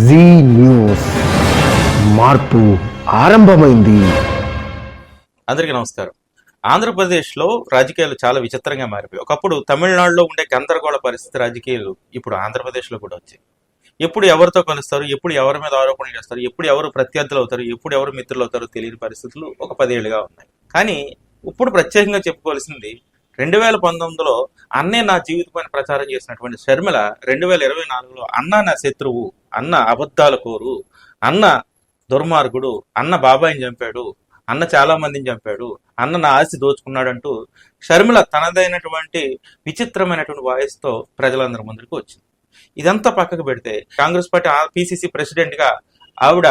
G news, మార్పు ఆరంభమైంది. అందరికీ నమస్కారం. ఆంధ్రప్రదేశ్లో రాజకీయాలు చాలా విచిత్రంగా మారిపోయి, ఒకప్పుడు తమిళనాడులో ఉండే గందరగోళ పరిస్థితి రాజకీయాలు ఇప్పుడు ఆంధ్రప్రదేశ్లో కూడా వచ్చాయి. ఎప్పుడు ఎవరితో కలుస్తారు, ఎప్పుడు ఎవరి మీద ఆరోపణలు చేస్తారు, ఎప్పుడు ఎవరు ప్రత్యర్థులు అవుతారు, ఎప్పుడు ఎవరు మిత్రులు అవుతారో తెలియని పరిస్థితులు ఒక 10 ఏళ్ళుగా ఉన్నాయి. కానీ ఇప్పుడు ప్రత్యేకంగా చెప్పుకోవాల్సింది 2019లో అన్నే నా జీవితమైన ప్రచారం చేసినటువంటి షర్మిల 2024లో అన్న నా శత్రువు, అన్న అబద్ధాల కోరు, అన్న దుర్మార్గుడు, అన్న బాబాయిని చంపాడు, అన్న చాలా మందిని చంపాడు, అన్న నా ఆస్తి దోచుకున్నాడంటూ షర్మిల తనదైనటువంటి విచిత్రమైనటువంటి వాయిస్తో ప్రజలందరి ముందుకు వచ్చింది. ఇదంతా పక్కకు పెడితే కాంగ్రెస్ పార్టీ పిసిసి ప్రెసిడెంట్ గా ఆవిడ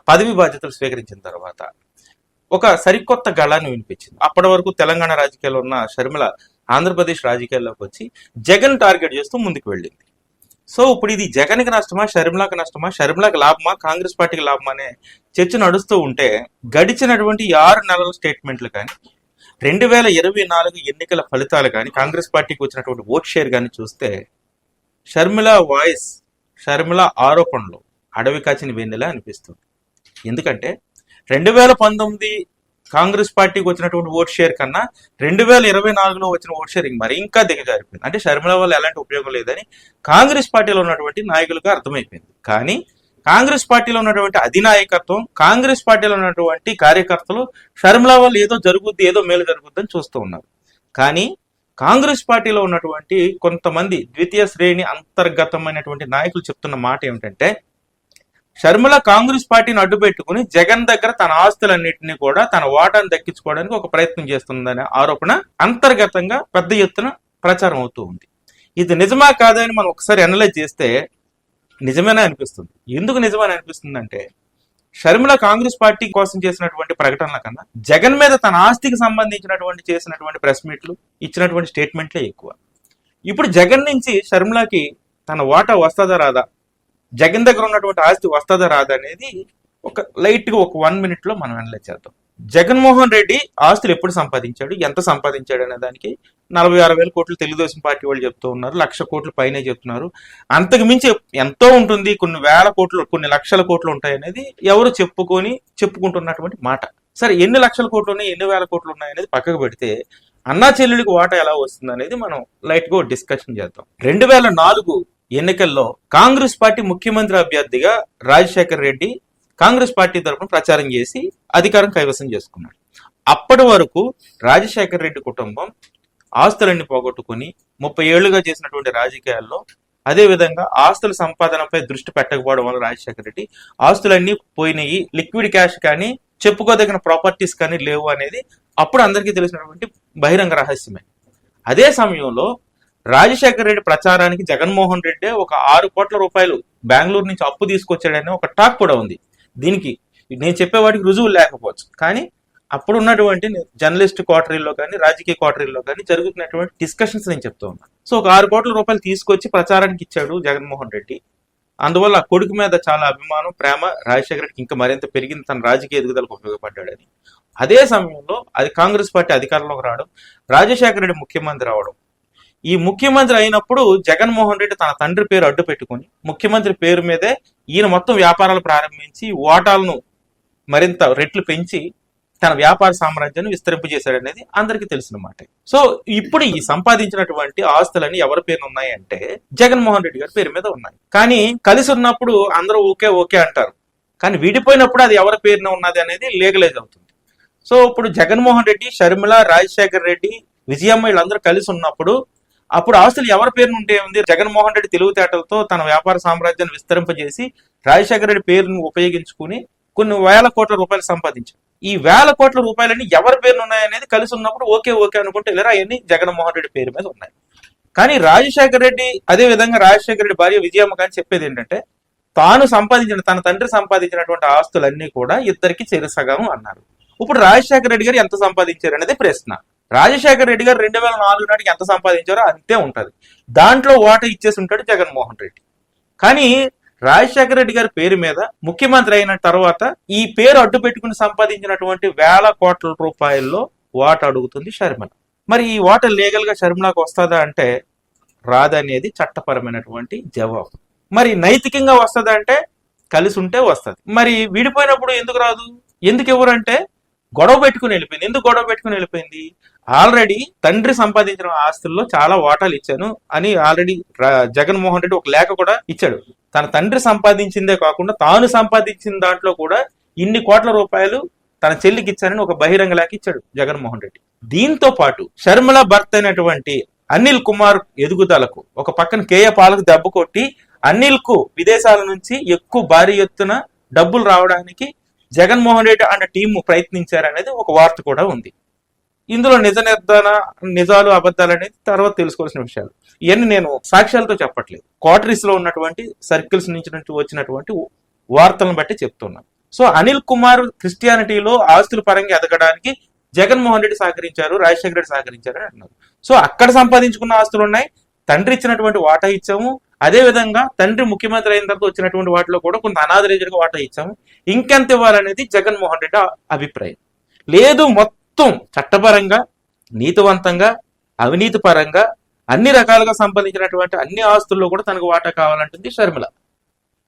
పదవి బాధ్యతలు స్వీకరించిన తర్వాత ఒక సరికొత్త గళాన్ని వినిపించింది. అప్పటి వరకు తెలంగాణ రాజకీయాల్లో ఉన్న షర్మిల ఆంధ్రప్రదేశ్ రాజకీయాల్లోకి వచ్చి జగన్ టార్గెట్ చేస్తూ ముందుకు వెళ్ళింది. సో ఇప్పుడు ఇది జగన్కి నష్టమా, షర్మిలాకి నష్టమా, షర్మిలాకి లాభమా, కాంగ్రెస్ పార్టీకి లాభమా అనే చర్చ నడుస్తూ ఉంటే గడిచినటువంటి 6 నెలల స్టేట్మెంట్లు కానీ 2024 ఎన్నికల ఫలితాలు కానీ కాంగ్రెస్ పార్టీకి వచ్చినటువంటి ఓట్ షేర్ కానీ చూస్తే షర్మిల వాయిస్, షర్మిల ఆరోపణలు అడవి కాచిన వెన్నెల అనిపిస్తుంది. ఎందుకంటే 2019 కాంగ్రెస్ పార్టీకి వచ్చినటువంటి ఓట్ షేర్ కన్నా 2024లో వచ్చిన ఓట్ షేర్ మరి ఇంకా దిగజారిపోయింది. అంటే షర్మిల వల్ల ఎలాంటి ఉపయోగం లేదని కాంగ్రెస్ పార్టీలో ఉన్నటువంటి నాయకులకు అర్థమైపోయింది. కానీ కాంగ్రెస్ పార్టీలో ఉన్నటువంటి అధినాయకత్వం, కాంగ్రెస్ పార్టీలో ఉన్నటువంటి కార్యకర్తలు షర్మిల వల్ల ఏదో జరుగుద్ది, ఏదో మేలు జరుగుద్దని చూస్తూ ఉన్నారు. కానీ కాంగ్రెస్ పార్టీలో ఉన్నటువంటి కొంతమంది ద్వితీయ శ్రేణి అంతర్గతమైనటువంటి నాయకులు చెప్తున్న మాట ఏమిటంటే, షర్మిల కాంగ్రెస్ పార్టీని అడ్డుపెట్టుకుని జగన్ దగ్గర తన ఆస్తులన్నింటినీ కూడా తన వాటాను దక్కించుకోవడానికి ఒక ప్రయత్నం చేస్తుందనే ఆరోపణ అంతర్గతంగా పెద్ద ఎత్తున ప్రచారం అవుతూ ఉంది. ఇది నిజమా కాదని మనం ఒకసారి అనలైజ్ చేస్తే నిజమేనా అనిపిస్తుంది. ఎందుకు నిజమని అనిపిస్తుంది అంటే, షర్మిల కాంగ్రెస్ పార్టీ కోసం చేసినటువంటి ప్రకటనల కన్నా జగన్ మీద తన ఆస్తికి సంబంధించినటువంటి చేసినటువంటి ప్రెస్ మీట్లు, ఇచ్చినటువంటి స్టేట్మెంట్లే ఎక్కువ. ఇప్పుడు జగన్ నుంచి షర్మిలకి తన వాటా వస్తుందా రాదా, జగన్ దగ్గర ఉన్నటువంటి ఆస్తి వస్తుందా రాదా అనేది ఒక లైట్గా ఒక 1 minute లో మనం అనలైజ్ చేద్దాం. జగన్మోహన్ రెడ్డి ఆస్తులు ఎప్పుడు సంపాదించాడు, ఎంత సంపాదించాడు అనే దానికి 46,000 కోట్లు తెలుగుదేశం పార్టీ వాళ్ళు చెప్తూ ఉన్నారు, 1,00,000 కోట్లు పైనే చెప్తున్నారు. అంతకు మించి ఎంతో ఉంటుంది, కొన్ని వేల కోట్లు, కొన్ని లక్షల కోట్లు ఉంటాయి అనేది ఎవరు చెప్పుకుంటున్నటువంటి మాట. సరే, ఎన్ని లక్షల కోట్లు ఉన్నాయి, ఎన్ని వేల కోట్లు ఉన్నాయి అనేది పక్కకు పెడితే అన్నా చెల్లెలికి వాటా ఎలా వస్తుంది అనేది మనం లైట్ గా డిస్కషన్ చేద్దాం. 2004 ఎన్నికల్లో కాంగ్రెస్ పార్టీ ముఖ్యమంత్రి అభ్యర్థిగా రాజశేఖర్ రెడ్డి కాంగ్రెస్ పార్టీ తరఫున ప్రచారం చేసి అధికారం కైవసం చేసుకున్నాడు. అప్పటి వరకు రాజశేఖర్ రెడ్డి కుటుంబం ఆస్తులన్నీ పోగొట్టుకుని 30 ఏళ్లుగా చేసినటువంటి రాజకీయాల్లో, అదేవిధంగా ఆస్తుల సంపాదనపై దృష్టి పెట్టకపోవడం వల్ల రాజశేఖర్ రెడ్డి ఆస్తులన్నీ పోయినాయి, లిక్విడ్ క్యాష్ కానీ చెప్పుకోదగిన ప్రాపర్టీస్ కానీ లేవు అనేది అప్పుడు అందరికీ తెలిసినటువంటి బహిరంగ రహస్యమే. అదే సమయంలో రాజశేఖర్ రెడ్డి ప్రచారానికి జగన్మోహన్ రెడ్డి ఒక 6 కోట్ల రూపాయలు బెంగళూరు నుంచి అప్పు తీసుకొచ్చాడనే ఒక టాక్ కూడా ఉంది. దీనికి నేను చెప్పేవాడికి రుజువు లేకపోవచ్చు, కానీ అప్పుడు ఉన్నటువంటి జర్నలిస్ట్ క్వార్టరీల్లో కానీ రాజకీయ క్వార్టరీల్లో కానీ జరుగుతున్నటువంటి డిస్కషన్స్ నేను చెప్తూ ఉన్నాను. సో ఒక 6 కోట్ల రూపాయలు తీసుకొచ్చి ప్రచారానికి ఇచ్చాడు జగన్మోహన్ రెడ్డి. అందువల్ల ఆ కొడుకు మీద చాలా అభిమానం, ప్రేమ రాజశేఖర రెడ్డికి ఇంకా మరింత పెరిగింది, తన రాజకీయ ఎదుగుదలకు ఉపయోగపడ్డాడని. అదే సమయంలో అది కాంగ్రెస్ పార్టీ అధికారంలోకి రావడం, రాజశేఖర రెడ్డి ముఖ్యమంత్రి అవడం. ఈ ముఖ్యమంత్రి అయినప్పుడు జగన్మోహన్ రెడ్డి తన తండ్రి పేరు అడ్డు పెట్టుకుని ముఖ్యమంత్రి పేరు మీదే ఈయన మొత్తం వ్యాపారాలు ప్రారంభించి వాటాలను మరింత రెట్లు పెంచి తన వ్యాపార సామ్రాజ్యాన్ని విస్తరింపజేశాడనేది అందరికీ తెలిసిన మాట. సో ఇప్పుడు ఈ సంపాదించినటువంటి ఆస్తులన్నీ ఎవరి పేరు ఉన్నాయంటే జగన్మోహన్ రెడ్డి గారి పేరు మీద ఉన్నాయి. కానీ కలిసి ఉన్నప్పుడు అందరూ ఓకే అంటారు, కానీ విడిపోయినప్పుడు అది ఎవరి పేరున ఉన్నది అనేది లీగలైజ్ అవుతుంది. సో ఇప్పుడు జగన్మోహన్ రెడ్డి, షర్మిల, రాజశేఖర్ రెడ్డి, విజయమ్మ వీళ్ళందరూ కలిసి ఉన్నప్పుడు అప్పుడు ఆస్తులు ఎవరి పేరును ఉంటే ఉంది. జగన్మోహన్ రెడ్డి తెలివితేటలతో తన వ్యాపార సామ్రాజ్యాన్ని విస్తరింపజేసి రాజశేఖర రెడ్డి పేరును ఉపయోగించుకుని కొన్ని వేల కోట్ల రూపాయలు సంపాదించారు. ఈ వేల కోట్ల రూపాయలన్నీ ఎవరి పేరును ఉన్నాయనేది కలిసి ఉన్నప్పుడు ఓకే అనుకుంటే ఇలా అవన్నీ జగన్మోహన్ రెడ్డి పేరు మీద ఉన్నాయి. కానీ రాజశేఖర రెడ్డి, అదే విధంగా రాజశేఖర రెడ్డి భార్య విజయమ్మ కానీ చెప్పేది ఏంటంటే, తాను సంపాదించిన, తన తండ్రి సంపాదించినటువంటి ఆస్తులన్నీ కూడా ఇద్దరికి చెరుసగం అన్నారు. ఇప్పుడు రాజశేఖర రెడ్డి గారు ఎంత సంపాదించారు అనేది ప్రశ్న. రాజశేఖర రెడ్డి గారు 2004 నాటికి ఎంత సంపాదించారో అంతే ఉంటది, దాంట్లో వాటా ఇచ్చేసి ఉంటాడు జగన్మోహన్ రెడ్డి. కానీ రాజశేఖర రెడ్డి గారి పేరు మీద ముఖ్యమంత్రి అయిన తర్వాత ఈ పేరు అడ్డు పెట్టుకుని సంపాదించినటువంటి వేల కోట్ల రూపాయల్లో వాటా అడుగుతుంది షర్మిల. మరి ఈ వాటా లీగల్ గా షర్మిలకు వస్తుందా అంటే రాదనేది చట్టపరమైనటువంటి జవాబు. మరి నైతికంగా వస్తుంది అంటే కలిసి ఉంటే వస్తుంది. మరి విడిపోయినప్పుడు ఎందుకు రాదు? ఎందుకు ఎవరంటే గొడవ పెట్టుకుని వెళ్ళిపోయింది. ఎందుకు గొడవ పెట్టుకుని వెళ్ళిపోయింది? ఆల్రెడీ తండ్రి సంపాదించిన ఆస్తుల్లో చాలా వాటాలు ఇచ్చాను అని ఆల్రెడీ జగన్మోహన్ రెడ్డి ఒక లేఖ కూడా ఇచ్చాడు. తన తండ్రి సంపాదించిందే కాకుండా తాను సంపాదించిన దాంట్లో కూడా ఇన్ని కోట్ల రూపాయలు తన చెల్లికి ఇచ్చానని ఒక బహిరంగ లేఖ ఇచ్చాడు జగన్మోహన్ రెడ్డి. దీంతో పాటు షర్మిల భర్త అయినటువంటి అనిల్ కుమార్ ఎదుగుదలకు ఒక పక్కన కేఏ పాలకు దెబ్బ కొట్టి అనిల్ కు విదేశాల నుంచి ఎక్కువ భారీ ఎత్తున డబ్బులు రావడానికి జగన్మోహన్ రెడ్డి అనే టీము ప్రయత్నించారనేది ఒక వార్త కూడా ఉంది. ఇందులో నిజాలు అబద్ధాలు అనేది తర్వాత తెలుసుకోవాల్సిన విషయాలు. ఇవన్నీ నేను సాక్ష్యాలతో చెప్పట్లేదు, క్వార్టరీస్ లో ఉన్నటువంటి సర్కిల్స్ నుంచి వచ్చినటువంటి వార్తలను బట్టి చెప్తున్నాను. సో అనిల్ కుమార్ క్రిస్టియానిటీలో ఆస్తుల పరంగా ఎదగడానికి జగన్మోహన్ రెడ్డి సహకరించారు, రాజశేఖర రెడ్డి సహకరించారు అని అంటున్నారు. సో అక్కడ సంపాదించుకున్న ఆస్తులు ఉన్నాయి, తండ్రి ఇచ్చినటువంటి వాటా ఇచ్చాము. అదే విధంగా తండ్రి ముఖ్యమంత్రి అయిన తర్వాత వచ్చినటువంటి వాటిలో కూడా కొంత అనాథరేజర్గా వాటా ఇచ్చాము. ఇంకెంత ఇవ్వాలనేది జగన్మోహన్ రెడ్డి అభిప్రాయం. లేదు మొత్తం చట్టపరంగా, నీతివంతంగా, అవినీతి పరంగా అన్ని రకాలుగా సంపాదించినటువంటి అన్ని ఆస్తుల్లో కూడా తనకు వాటా కావాలంటుంది షర్మిల.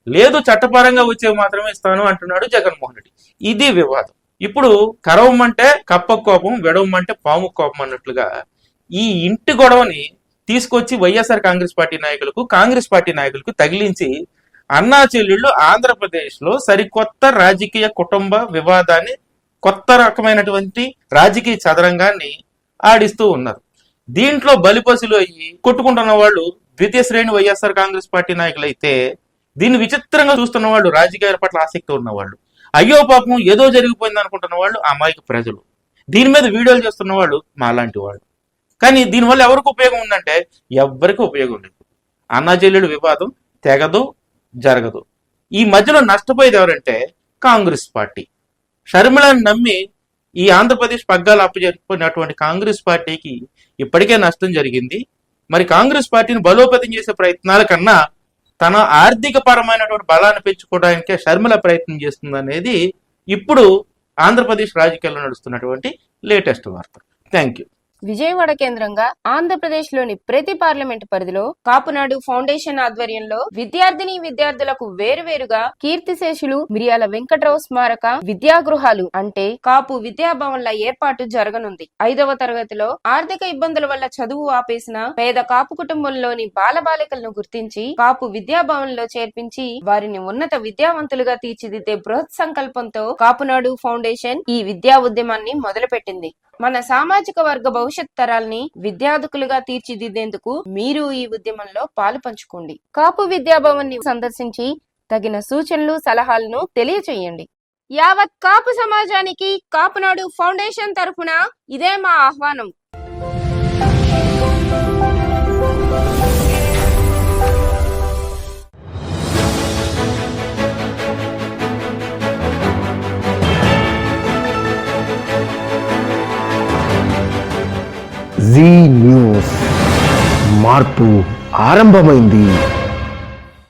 లేదు చట్టపరంగా వచ్చేవి మాత్రమే ఇస్తాను అంటున్నాడు జగన్మోహన్ రెడ్డి. ఇది వివాదం. ఇప్పుడు కరవమంటే కప్ప కోపం, వెడవమంటే పాము కోపం అన్నట్లుగా ఈ ఇంటి గొడవని తీసుకొచ్చి వైఎస్ఆర్ కాంగ్రెస్ పార్టీ నాయకులకు తగిలించి అన్నా చెల్లెళ్ళు ఆంధ్రప్రదేశ్ లో సరికొత్త రాజకీయ కుటుంబ వివాదాన్ని, కొత్త రకమైనటువంటి రాజకీయ చదరంగాన్ని ఆడిస్తూ ఉన్నారు. దీంట్లో బలిపసులు అయ్యి కొట్టుకుంటున్న వాళ్ళు ద్వితీయ శ్రేణి వైఎస్ఆర్ కాంగ్రెస్ పార్టీ నాయకులు అయితే, దీన్ని విచిత్రంగా చూస్తున్న వాళ్ళు, రాజకీయాల పట్ల ఆసక్తి ఉన్న వాళ్ళు, అయ్యో పాపం ఏదో జరిగిపోయింది అనుకుంటున్న వాళ్ళు అమాయక ప్రజలు, దీని మీద వీడియోలు చేస్తున్న వాళ్ళు మాలాంటి వాళ్ళు. కానీ దీనివల్ల ఎవరికి ఉపయోగం ఉందంటే ఎవ్వరికి ఉపయోగం లేదు. అన్నా చెల్లెలు వివాదం తెగదు, జరగదు. ఈ మధ్యలో నష్టపోయేది ఎవరంటే కాంగ్రెస్ పార్టీ. షర్మిలను నమ్మి ఈ ఆంధ్రప్రదేశ్ పగ్గాలు అప్పచెప్పినటువంటి కాంగ్రెస్ పార్టీకి ఇప్పటికే నష్టం జరిగింది. మరి కాంగ్రెస్ పార్టీని బలోపేతం చేసే ప్రయత్నాల కన్నా తన ఆర్థిక పరమైనటువంటి బలాన్ని పెంచుకోవడానికే షర్మిల ప్రయత్నం చేస్తుంది అనేది ఇప్పుడు ఆంధ్రప్రదేశ్ రాజకీయాల్లో నడుస్తున్నటువంటి లేటెస్ట్ వార్త. Thank you. విజయవాడ కేంద్రంగా ఆంధ్రప్రదేశ్ లోని ప్రతి పార్లమెంటు పరిధిలో కాపునాడు ఫౌండేషన్ ఆధ్వర్యంలో విద్యార్థులకు వేరువేరుగా కీర్తిశేషులు మిరియాల వెంకట్రావు స్మారక విద్యాగృహాలు అంటే కాపు విద్యాభవన్ల ఏర్పాటు జరగనుంది. 5వ తరగతిలో ఆర్థిక ఇబ్బందుల వల్ల చదువు ఆపేసిన పేద కాపు కుటుంబంలోని బాలబాలికలను గుర్తించి కాపు విద్యాభవన్లో చేర్పించి వారిని ఉన్నత విద్యావంతులుగా తీర్చిదిద్దే బృహత్ సంకల్పంతో కాపునాడు ఫౌండేషన్ ఈ విద్యా ఉద్యమాన్ని మొదలుపెట్టింది. మన సామాజిక వర్గ భవిష్యత్ తరాల్ని విద్యార్థులుగా తీర్చిదిద్దేందుకు మీరు ఈ ఉద్యమంలో పాలు పంచుకోండి. కాపు విద్యాభవన్ ని సందర్శించి తగిన సూచనలు, సలహాలను తెలియచేయండి. యావత్ కాపు సమాజానికి కాపునాడు ఫౌండేషన్ తరఫున ఇదే మా ఆహ్వానం. జీ న్యూస్, మార్పు ఆరంభమైంది.